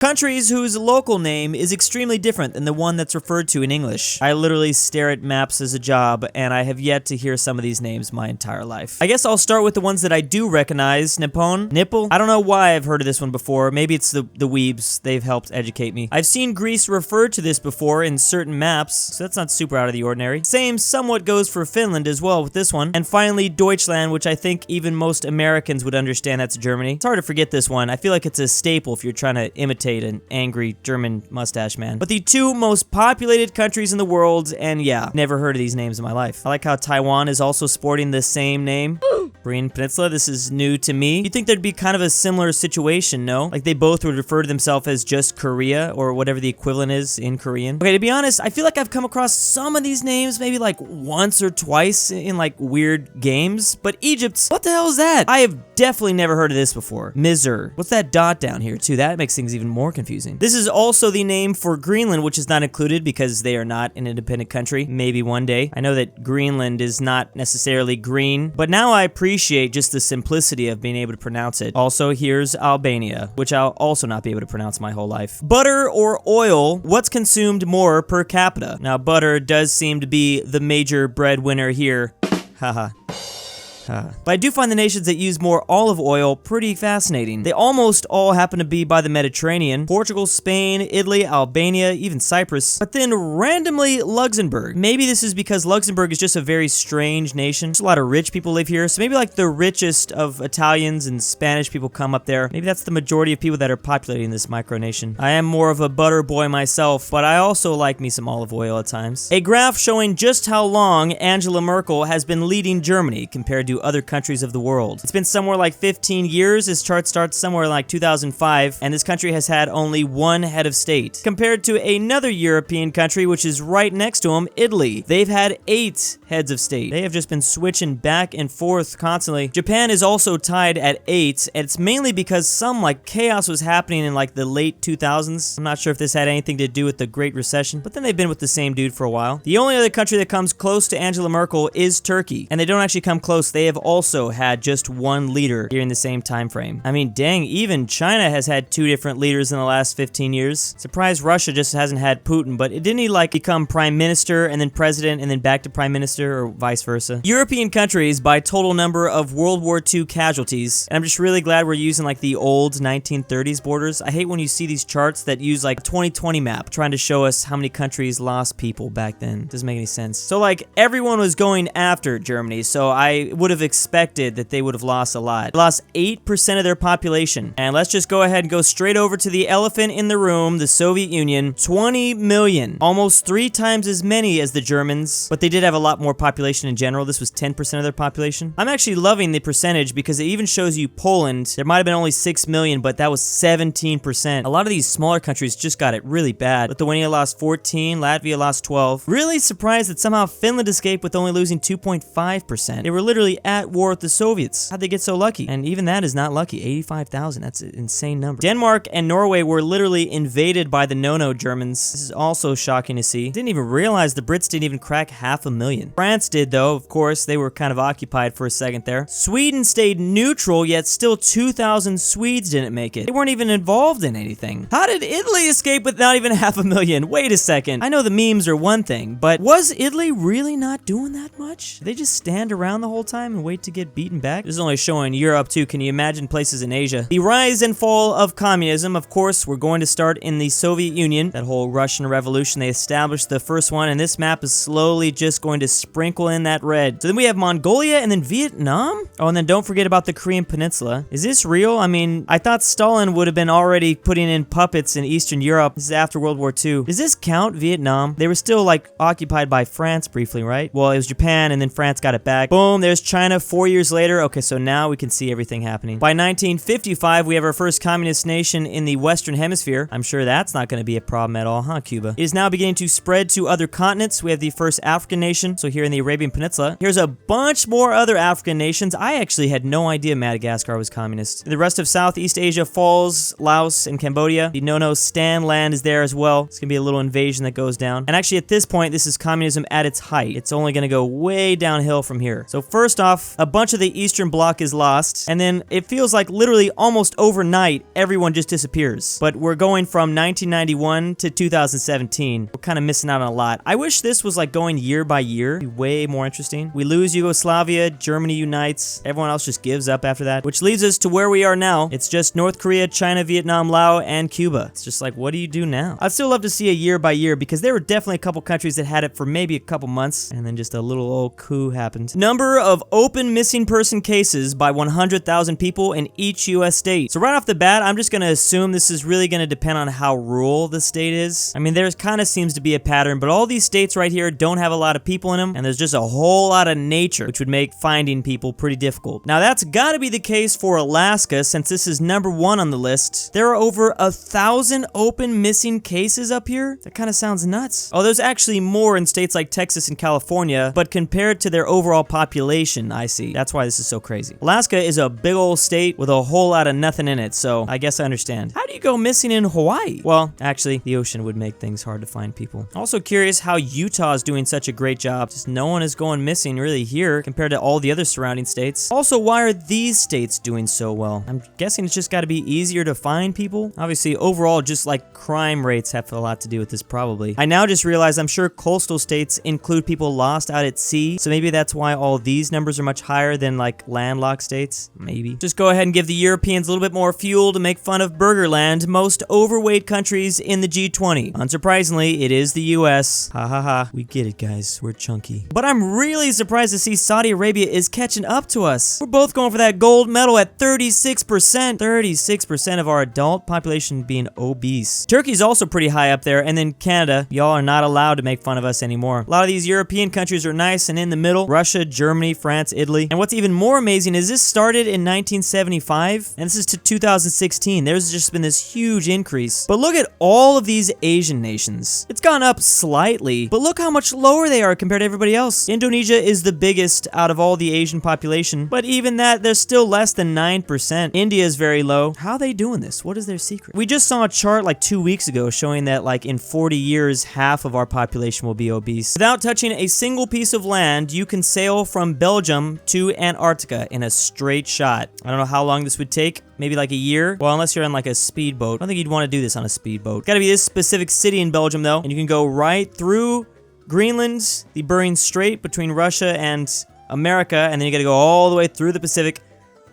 Countries whose local name is extremely different than the one that's referred to in English. I literally stare at maps as a job, and I have yet to hear some of these names my entire life. I guess I'll start with the ones that I do recognize. Nippon? Nipple? I don't know why I've heard of this one before. Maybe it's the weebs. They've helped educate me. I've seen Greece referred to this before in certain maps, so that's not super out of the ordinary. Same somewhat goes for Finland as well with this one. And finally, Deutschland, which I think even most Americans would understand that's Germany. It's hard to forget this one. I feel like it's a staple if you're trying to imitate an angry German mustache man. But the two most populated countries in the world, and yeah, never heard of these names in my life. I like how Taiwan is also sporting the same name. Korean Peninsula, this is new to me. You'd think there'd be kind of a similar situation, no? Like they both would refer to themselves as just Korea, or whatever the equivalent is in Korean. Okay, to be honest, I feel like I've come across some of these names maybe like once or twice in like weird games, but Egypt, what the hell is that? I have definitely never heard of this before. Mizr. What's that dot down here too? That makes things even more confusing. This is also the name for Greenland, which is not included because they are not an independent country. Maybe one day. I know that Greenland is not necessarily green, but now I appreciate just the simplicity of being able to pronounce it. Also, here's Albania, which I'll also not be able to pronounce my whole life. Butter or oil, what's consumed more per capita? Now, butter does seem to be the major breadwinner here. Haha. But I do find the nations that use more olive oil pretty fascinating. They almost all happen to be by the Mediterranean. Portugal, Spain, Italy, Albania, even Cyprus. But then randomly Luxembourg. Maybe this is because Luxembourg is just a very strange nation. There's a lot of rich people live here, so maybe like the richest of Italians and Spanish people come up there. Maybe that's the majority of people that are populating this micronation. I am more of a butter boy myself, but I also like me some olive oil at times. A graph showing just how long Angela Merkel has been leading Germany compared to other countries of the world. It's been somewhere like 15 years. This chart starts somewhere like 2005, and this country has had only one head of state. Compared to another European country, which is right next to them, Italy. They've had 8 heads of state. They have just been switching back and forth constantly. Japan is also tied at 8, and it's mainly because some like chaos was happening in like the late 2000s. I'm not sure if this had anything to do with the Great Recession, but then they've been with the same dude for a while. The only other country that comes close to Angela Merkel is Turkey, and they don't actually come close. They have also had just one leader during the same time frame. I mean, dang, even China has had 2 different leaders in the last 15 years. Surprised Russia just hasn't had Putin, but didn't he like become prime minister and then president and then back to prime minister, or vice versa? European countries by total number of World War II casualties, and I'm just really glad we're using like the old 1930s borders. I hate when you see these charts that use like a 2020 map trying to show us how many countries lost people back then. Doesn't make any sense. So like everyone was going after Germany, so I would have expected that they would have lost a lot. They lost 8% of their population. And let's just go ahead and go straight over to the elephant in the room, the Soviet Union. 20 million. Almost 3 times as many as the Germans, but they did have a lot more population in general. This was 10% of their population. I'm actually loving the percentage because it even shows you Poland. There might have been only 6 million, but that was 17%. A lot of these smaller countries just got it really bad. Lithuania lost 14, Latvia lost 12. Really surprised that somehow Finland escaped with only losing 2.5%. They were literally at war with the Soviets. How'd they get so lucky? And even that is not lucky. 85,000. That's an insane number. Denmark and Norway were literally invaded by the no-no Germans. This is also shocking to see. Didn't even realize the Brits didn't even crack 500,000. France did though, of course. They were kind of occupied for a second there. Sweden stayed neutral, yet still 2,000 Swedes didn't make it. They weren't even involved in anything. How did Italy escape with not even 500,000? Wait a second. I know the memes are one thing, but was Italy really not doing that much? Did they just stand around the whole time and wait to get beaten back? This is only showing Europe too. Can you imagine places in Asia? The rise and fall of communism, of course, we're going to start in the Soviet Union. That whole Russian Revolution, they established the first one, and this map is slowly just going to sprinkle in that red. So then we have Mongolia and then Vietnam? Oh, and then don't forget about the Korean Peninsula. Is this real? I mean, I thought Stalin would have been already putting in puppets in Eastern Europe. This is after World War II. Does this count, Vietnam? They were still like occupied by France briefly, right? Well, it was Japan and then France got it back. Boom, there's China 4 years later. Okay, so now we can see everything happening. By 1955, we have our first communist nation in the Western Hemisphere. I'm sure that's not going to be a problem at all, huh, Cuba? It is now beginning to spread to other continents. We have the first African nation, so here in the Arabian Peninsula. Here's a bunch more other African nations. I actually had no idea Madagascar was communist. The rest of Southeast Asia falls, Laos and Cambodia. The no-no Stan land is there as well. It's going to be a little invasion that goes down. And actually at this point, this is communism at its height. It's only going to go way downhill from here. So first off, off, a bunch of the Eastern Bloc is lost, and then it feels like literally almost overnight, everyone just disappears. But we're going from 1991 to 2017. We're kind of missing out on a lot. I wish this was like going year by year. It'd be way more interesting. We lose Yugoslavia, Germany unites, everyone else just gives up after that, which leads us to where we are now. It's just North Korea, China, Vietnam, Laos, and Cuba. It's just like, what do you do now? I'd still love to see a year by year because there were definitely a couple countries that had it for maybe a couple months, and then just a little old coup happened. Number of open missing person cases by 100,000 people in each US state. So right off the bat, I'm just gonna assume this is really gonna depend on how rural the state is. I mean, there's kind of seems to be a pattern, but all these states right here don't have a lot of people in them, and there's just a whole lot of nature, which would make finding people pretty difficult. Now that's gotta be the case for Alaska, since this is number 1 on the list. There are over 1,000 open missing cases up here? That kind of sounds nuts. Oh, there's actually more in states like Texas and California, but compared to their overall population, I see. That's why this is so crazy. Alaska is a big old state with a whole lot of nothing in it, so I guess I understand. How do you go missing in Hawaii? Well, actually, the ocean would make things hard to find people. Also curious how Utah is doing such a great job. Just no one is going missing really here compared to all the other surrounding states. Also, why are these states doing so well? I'm guessing it's just got to be easier to find people. Obviously, overall, just like crime rates have a lot to do with this probably. I now just realized I'm sure coastal states include people lost out at sea, so maybe that's why all these numbers are much higher than like landlocked states. Maybe. Just go ahead and give the Europeans a little bit more fuel to make fun of Burgerland, most overweight countries in the G20. Unsurprisingly, it is the US. Ha ha ha. We get it, guys. We're chunky. But I'm really surprised to see Saudi Arabia is catching up to us. We're both going for that gold medal at 36%. 36% of our adult population being obese. Turkey's also pretty high up there, and then Canada. Y'all are not allowed to make fun of us anymore. A lot of these European countries are nice and in the middle. Russia, Germany, France, Italy. And what's even more amazing is this started in 1975, and this is to 2016. There's just been this huge increase. But look at all of these Asian nations. It's gone up slightly, but look how much lower they are compared to everybody else. Indonesia is the biggest out of all the Asian population, but even that, they're still less than 9%. India is very low. How are they doing this? What is their secret? We just saw a chart like 2 weeks ago showing that like in 40 years, half of our population will be obese. Without touching a single piece of land, you can sail from Belgium to Antarctica in a straight shot. I don't know how long this would take. Maybe like a year. Well, unless you're on like a speedboat. I don't think you'd want to do this on a speedboat. Gotta be this specific city in Belgium though, and you can go right through Greenland, the Bering Strait between Russia and America, and then you gotta go all the way through the Pacific.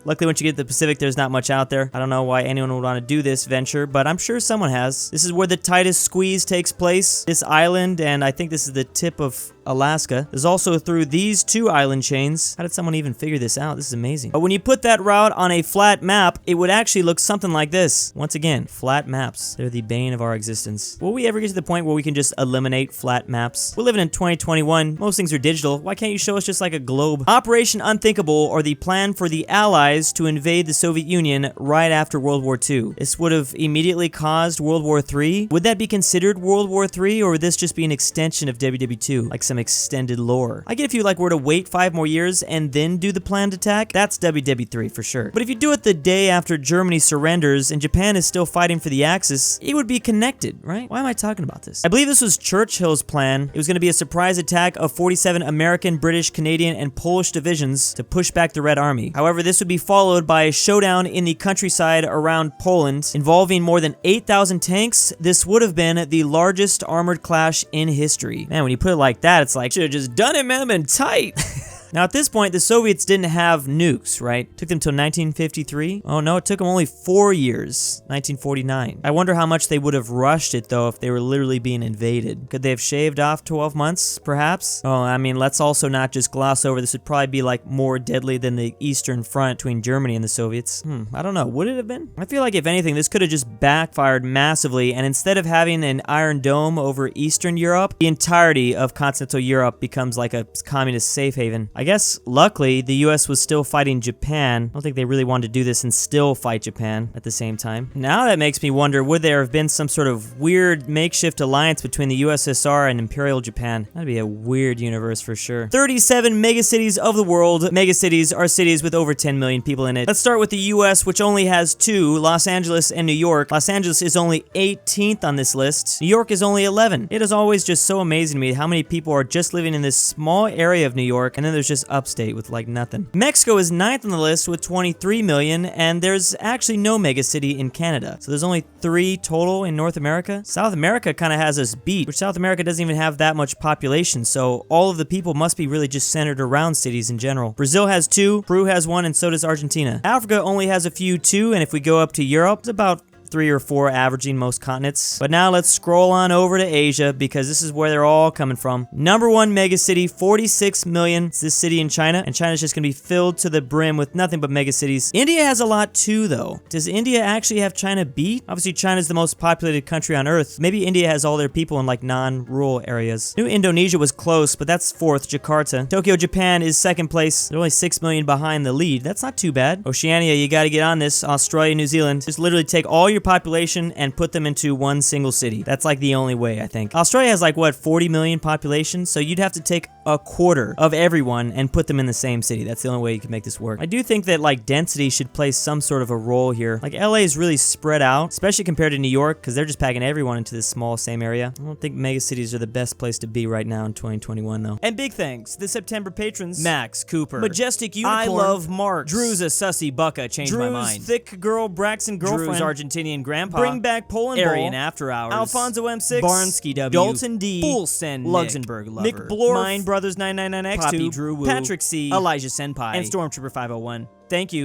Luckily, once you get to the Pacific, there's not much out there. I don't know why anyone would want to do this venture, but I'm sure someone has. This is where the tightest squeeze takes place. This island, and I think this is the tip of Alaska. There's also through these 2 island chains. How did someone even figure this out? This is amazing. But when you put that route on a flat map, it would actually look something like this. Once again, flat maps. They're the bane of our existence. Will we ever get to the point where we can just eliminate flat maps? We're living in 2021. Most things are digital. Why can't you show us just like a globe? Operation Unthinkable, or the plan for the Allies to invade the Soviet Union right after World War II. This would have immediately caused World War III. Would that be considered World War III, or would this just be an extension of WW2? Like some extended lore. I get if you like were to wait 5 more years and then do the planned attack, that's WW3 for sure. But if you do it the day after Germany surrenders and Japan is still fighting for the Axis, it would be connected, right? Why am I talking about this? I believe this was Churchill's plan. It was going to be a surprise attack of 47 American, British, Canadian, and Polish divisions to push back the Red Army. However, this would be followed by a showdown in the countryside around Poland involving more than 8,000 tanks. This would have been the largest armored clash in history. Man, when you put it like that, it's like, should have just done it, man, been tight. Now, at this point, the Soviets didn't have nukes, right? Took them till 1953. Oh no, it took them only 4 years, 1949. I wonder how much they would have rushed it, though, if they were literally being invaded. Could they have shaved off 12 months, perhaps? Oh, I mean, let's also not just gloss over. This would probably be, like, more deadly than the Eastern Front between Germany and the Soviets. I don't know. Would it have been? I feel like, if anything, this could have just backfired massively, and instead of having an Iron Dome over Eastern Europe, the entirety of continental Europe becomes like a communist safe haven. I guess, luckily, the US was still fighting Japan. I don't think they really wanted to do this and still fight Japan at the same time. Now that makes me wonder, would there have been some sort of weird makeshift alliance between the USSR and Imperial Japan? That'd be a weird universe for sure. 37 megacities of the world. Megacities are cities with over 10 million people in it. Let's start with the US, which only has 2, Los Angeles and New York. Los Angeles is only 18th on this list. New York is only 11. It is always just so amazing to me how many people are just living in this small area of New York, and then there's is just upstate with like nothing. Mexico is 9th on the list with 23 million, and there's actually no megacity in Canada. So there's only 3 total in North America. South America kind of has us beat, which South America doesn't even have that much population, so all of the people must be really just centered around cities in general. Brazil has 2, Peru has 1, and so does Argentina. Africa only has a few too, and if we go up to Europe, it's about 3 or 4 averaging most continents. But now let's scroll on over to Asia, because this is where they're all coming from. Number 1 megacity, 46 million. It's this city in China, and China's just gonna be filled to the brim with nothing but megacities. India has a lot too, though. Does India actually have China beat? Obviously, China's the most populated country on Earth. Maybe India has all their people in like non-rural areas. New Indonesia was close, but that's 4th, Jakarta. Tokyo, Japan is 2nd place. They're only 6 million behind the lead. That's not too bad. Oceania, you gotta get on this. Australia, New Zealand. Just literally take all your population and put them into one single city. That's like the only way, I think. Australia has like, what, 40 million population? So you'd have to take a quarter of everyone and put them in the same city. That's the only way you can make this work. I do think that like density should play some sort of a role here. Like LA is really spread out, especially compared to New York, because they're just packing everyone into this small same area. I don't think megacities are the best place to be right now in 2021 though. And big thanks, the September patrons: Max, Cooper, Majestic Unicorn, I Love Mark, Drewsasussybakachangemymind, Thick Girl, Braxton Girlfriend, Drew's Argentinian Grandpa, BringBackPolandball, AryanAfterHours, Alfonso M6, Barnsky W, Dalton D, Full Send Nic, LuxembourgLover, McBlorf, Mind Brothers 999X2, Papi Druwu, Patrick C, Elijah Senpai, and Stormtrooper 501. Thank you.